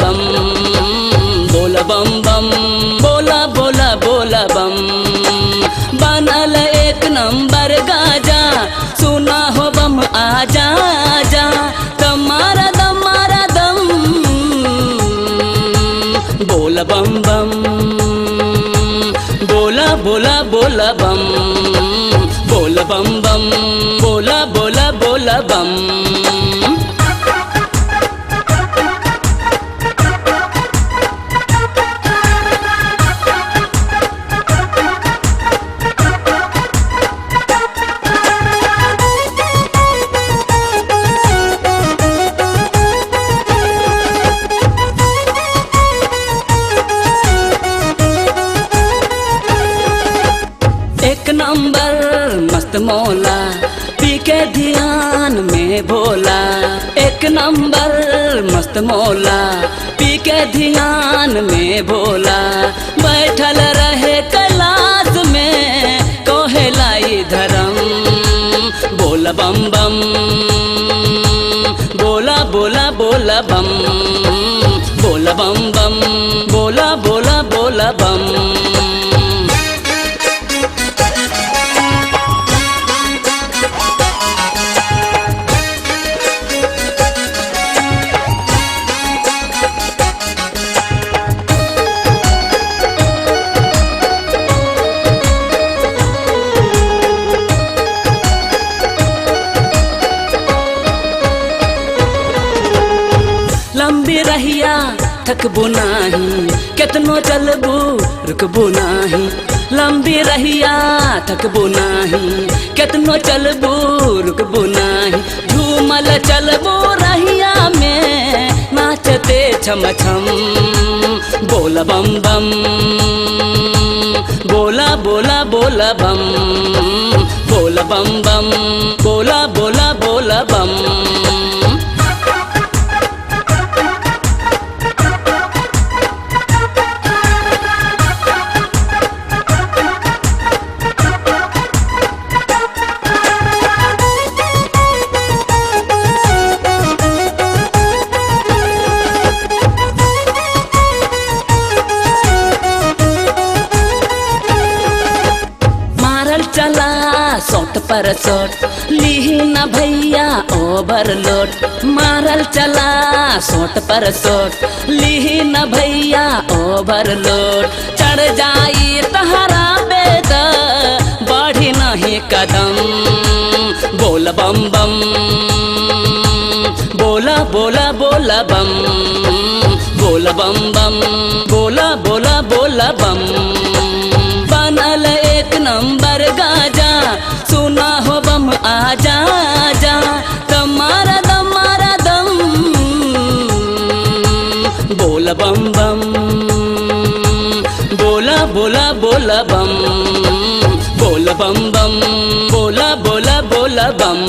बम, बोला बम बम, बोला बोला बोला बम। बनल एक नंबर गाजा, सुना हो बम आजा आजा, दमारा दमारा दम, बोला बम बम, बोला बोला बोला बम, बोला बम बम, बोला बोला बोला बम। एक नंबर मस्त मौला, पी के ध्यान में भोला। एक नंबर मस्त मौला, पी के ध्यान में भोला। बैठल रहे कैलाश में, कोहेलाई धर्म, बोला बम बम, बोला बोला बोला बम, बोला बम बम, बोला बोला बोला बम। लंबी रहिया थकबो नाही, केतनो चलबू रुकबो नाही। लंबी रहिया थकबो नाही, केतनो चलबू रुकबो नाही। झूमल चलबो रहिया में, नाचते छम छम, बोला बम बम, बोला बोला बोला बम, बोला बम बम, बोला बोला बोला बम। चला सोट पर सोट, लीही न भैया ओवरलोड। मारल चला सोट पर सोट, लीही न भैया ओवरलोड। चढ़ जाई तहरा बेद, बढ़ी नहीं कदम, बोला बम बम, बोला बोला बोला बम, बोला बम बम, बोला बोला बोला बम। बनल एक नंबर गाजा, सुना हो बम आजा आजा, दमारा दमारा दम, बोला बम बम, बोला बोला बोला बम, बोला बम बम, बोला बोला बोला बम।